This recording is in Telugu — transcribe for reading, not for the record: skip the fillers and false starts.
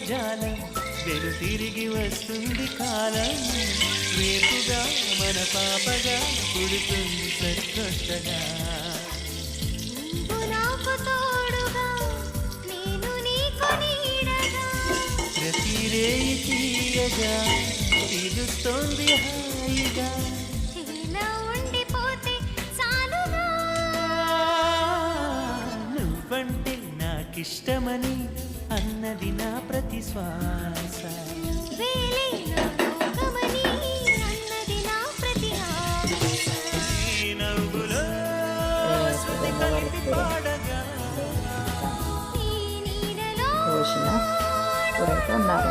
జాలం వెలు తిరిగి వస్తుంది కాలం రేపుగా మన పాపగా పుడుతుంది సరికొత్తగా నువ్వు నాకు తోడుగా నేను నీకు నీడగా ప్రతి రేయి తీయగా పిలుస్తోంది హాయిగా ఇలా ఉండిపోతే చాలుగా నువ్వంటే నాకిష్టమని అన్నది నా ప్రతి శ్వాస వేలే నా లోకమని అన్నది నా ప్రతి ఆశ ఈ నవ్వులో శృతి కలిపి పాడగా ఈ నీడలో రోజున ఇప్పుడైతే ఉన్నారు